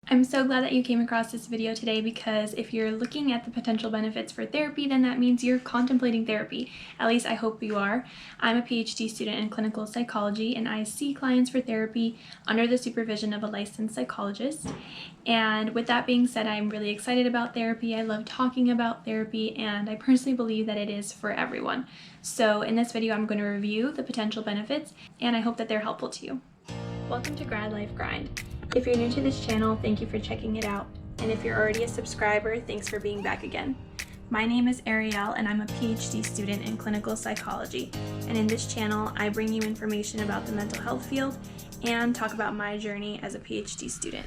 I'm so glad that you came across this video today, because if you're looking at the potential benefits for therapy, then that means you're contemplating therapy. At least I hope you are. I'm a PhD student in clinical psychology, and I see clients for therapy under the supervision of a licensed psychologist. And with that being said, I'm really excited about therapy. I love talking about therapy, and I personally believe that it is for everyone. So in this video, I'm going to review the potential benefits, and I hope that they're helpful to you. Welcome to Grad Life Grind. If you're new to this channel, thank you for checking it out. And if you're already a subscriber, thanks for being back again. My name is Ariel, and I'm a PhD student in clinical psychology. And in this channel, I bring you information about the mental health field and talk about my journey as a PhD student.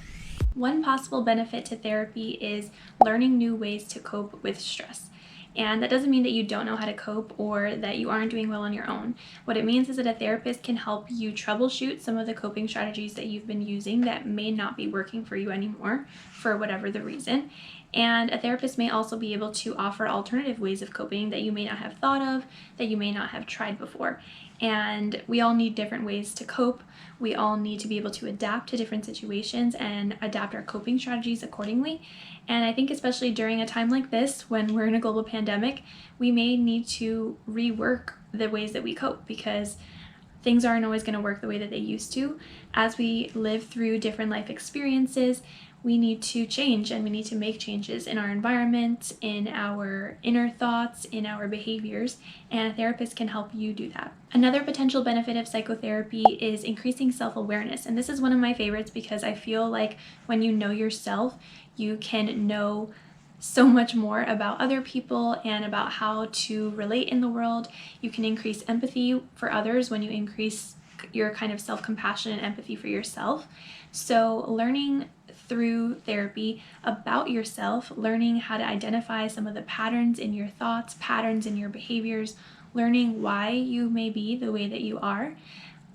One possible benefit to therapy is learning new ways to cope with stress. And that doesn't mean that you don't know how to cope or that you aren't doing well on your own. What it means is that a therapist can help you troubleshoot some of the coping strategies that you've been using that may not be working for you anymore, for whatever the reason. And a therapist may also be able to offer alternative ways of coping that you may not have thought of, that you may not have tried before. And we all need different ways to cope. We all need to be able to adapt to different situations and adapt our coping strategies accordingly. And I think especially during a time like this, when we're in a global pandemic, we may need to rework the ways that we cope, because things aren't always going to work the way that they used to. As we live through different life experiences, we need to change, and we need to make changes in our environment, in our inner thoughts, in our behaviors, and a therapist can help you do that. Another potential benefit of psychotherapy is increasing self-awareness, and this is one of my favorites because I feel like when you know yourself, you can know so much more about other people and about how to relate in the world. You can increase empathy for others when you increase your kind of self-compassion and empathy for yourself. So learning through therapy about yourself, learning how to identify some of the patterns in your thoughts, patterns in your behaviors, learning why you may be the way that you are,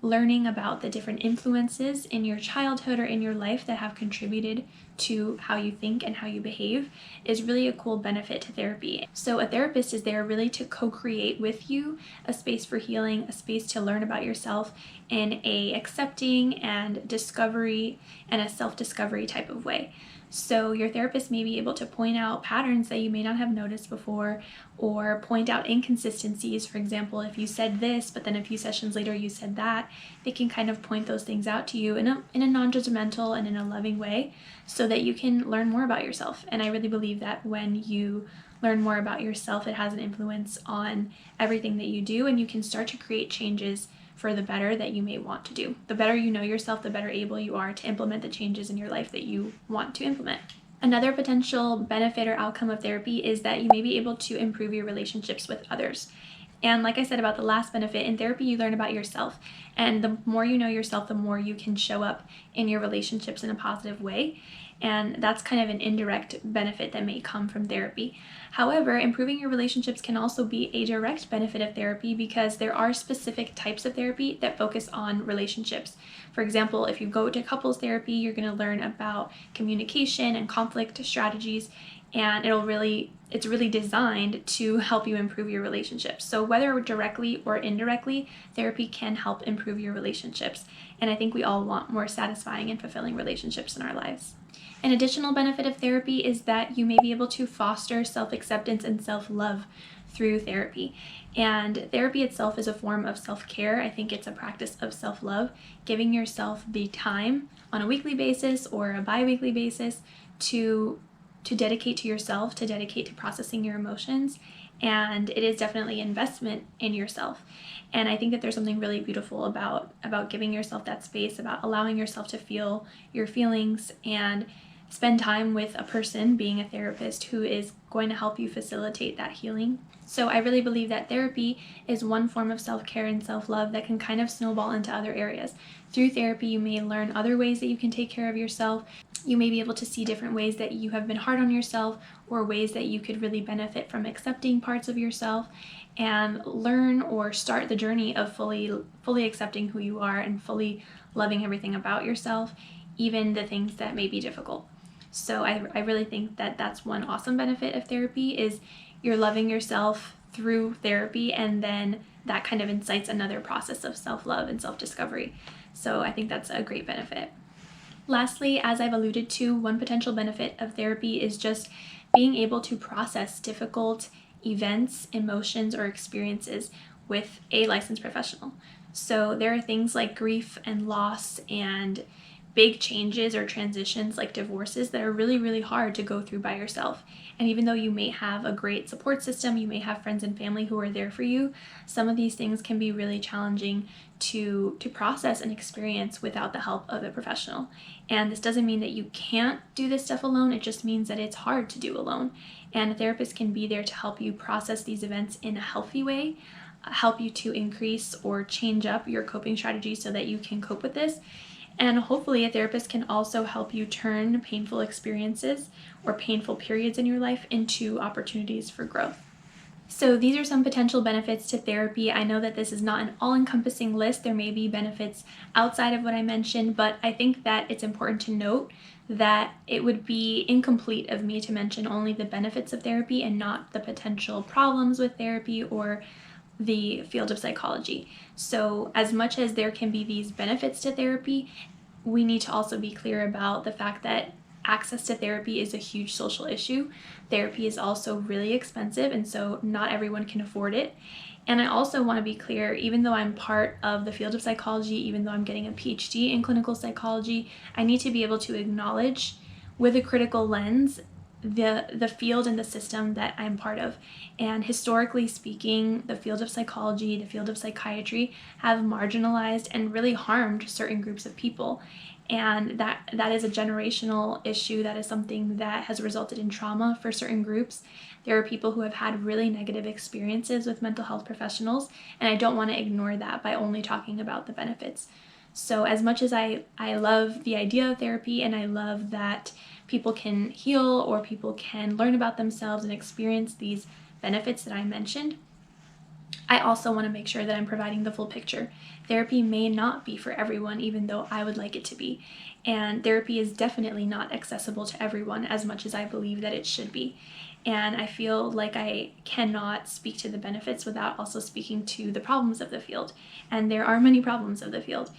learning about the different influences in your childhood or in your life that have contributed to how you think and how you behave is really a cool benefit to therapy. So a therapist is there really to co-create with you a space for healing, a space to learn about yourself in a accepting and discovery and a self-discovery type of way. So your therapist may be able to point out patterns that you may not have noticed before, or point out inconsistencies. For example, if you said this, but then a few sessions later you said that, they can kind of point those things out to you in a non-judgmental and in a loving way, so that you can learn more about yourself. And I really believe that when you learn more about yourself, it has an influence on everything that you do, and you can start to create changes for the better that you may want to do. The better you know yourself, the better able you are to implement the changes in your life that you want to implement. Another potential benefit or outcome of therapy is that you may be able to improve your relationships with others. And like I said about the last benefit, in therapy you learn about yourself. And the more you know yourself, the more you can show up in your relationships in a positive way. And that's kind of an indirect benefit that may come from therapy. However, improving your relationships can also be a direct benefit of therapy, because there are specific types of therapy that focus on relationships. For example, if you go to couples therapy, you're going to learn about communication and conflict strategies, and it's really designed to help you improve your relationships. So whether directly or indirectly, therapy can help improve your relationships. And I think we all want more satisfying and fulfilling relationships in our lives. An additional benefit of therapy is that you may be able to foster self-acceptance and self-love through therapy. And therapy itself is a form of self-care. I think it's a practice of self-love, giving yourself the time on a weekly basis or a bi-weekly basis to dedicate to yourself, to dedicate to processing your emotions. And it is definitely investment in yourself. And I think that there's something really beautiful about giving yourself that space, about allowing yourself to feel your feelings and spend time with a person, being a therapist, who is going to help you facilitate that healing. So I really believe that therapy is one form of self-care and self-love that can kind of snowball into other areas. Through therapy, you may learn other ways that you can take care of yourself. You may be able to see different ways that you have been hard on yourself, or ways that you could really benefit from accepting parts of yourself, and learn or start the journey of fully accepting who you are and fully loving everything about yourself, even the things that may be difficult. So I really think that that's one awesome benefit of therapy, is you're loving yourself through therapy, and then that kind of incites another process of self-love and self-discovery. So I think that's a great benefit. Lastly, as I've alluded to, one potential benefit of therapy is just being able to process difficult events, emotions, or experiences with a licensed professional. So there are things like grief and loss and big changes or transitions like divorces that are really, really hard to go through by yourself. And even though you may have a great support system, you may have friends and family who are there for you, some of these things can be really challenging to process and experience without the help of a professional. And this doesn't mean that you can't do this stuff alone, it just means that it's hard to do alone. And a therapist can be there to help you process these events in a healthy way, help you to increase or change up your coping strategies so that you can cope with this. And hopefully a therapist can also help you turn painful experiences or painful periods in your life into opportunities for growth. So these are some potential benefits to therapy. I know that this is not an all-encompassing list. There may be benefits outside of what I mentioned, but I think that it's important to note that it would be incomplete of me to mention only the benefits of therapy and not the potential problems with therapy or the field of psychology. So as much as there can be these benefits to therapy, we need to also be clear about the fact that access to therapy is a huge social issue. Therapy is also really expensive, and so not everyone can afford it. And I also want to be clear, even though I'm part of the field of psychology, even though I'm getting a PhD in clinical psychology, I need to be able to acknowledge with a critical lens the field and the system that I'm part of. And historically speaking, the field of psychology, the field of psychiatry have marginalized and really harmed certain groups of people. And that is a generational issue. That is something that has resulted in trauma for certain groups. There are people who have had really negative experiences with mental health professionals, and I don't want to ignore that by only talking about the benefits. So as much as I love the idea of therapy and I love that people can heal or people can learn about themselves and experience these benefits that I mentioned, I also want to make sure that I'm providing the full picture. Therapy may not be for everyone, even though I would like it to be. And therapy is definitely not accessible to everyone as much as I believe that it should be. And I feel like I cannot speak to the benefits without also speaking to the problems of the field. And there are many problems of the field.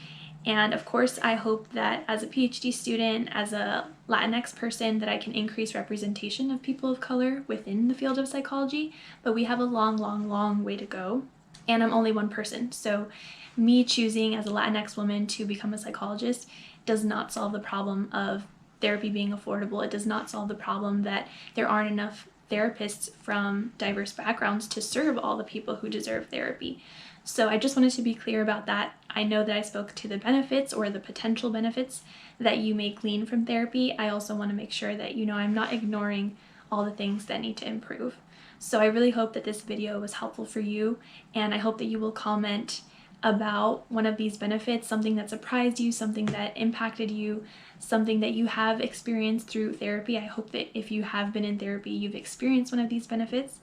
And of course, I hope that as a PhD student, as a Latinx person, that I can increase representation of people of color within the field of psychology, but we have a long, long, long way to go. And I'm only one person, so me choosing as a Latinx woman to become a psychologist does not solve the problem of therapy being affordable. It does not solve the problem that there aren't enough therapists from diverse backgrounds to serve all the people who deserve therapy. So I just wanted to be clear about that. I know that I spoke to the benefits or the potential benefits that you may glean from therapy. I also want to make sure that you know I'm not ignoring all the things that need to improve. So I really hope that this video was helpful for you, and I hope that you will comment about one of these benefits, something that surprised you, something that impacted you, something that you have experienced through therapy. I hope that if you have been in therapy, you've experienced one of these benefits.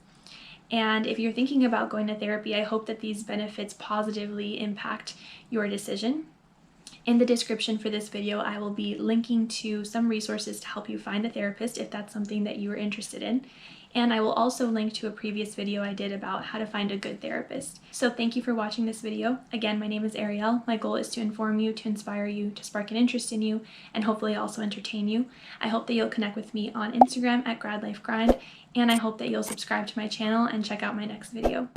And if you're thinking about going to therapy, I hope that these benefits positively impact your decision. In the description for this video, I will be linking to some resources to help you find a therapist if that's something that you are interested in. And I will also link to a previous video I did about how to find a good therapist. So thank you for watching this video. Again, my name is Ariel. My goal is to inform you, to inspire you, to spark an interest in you, and hopefully also entertain you. I hope that you'll connect with me on Instagram at GradLifeGrind, and I hope that you'll subscribe to my channel and check out my next video.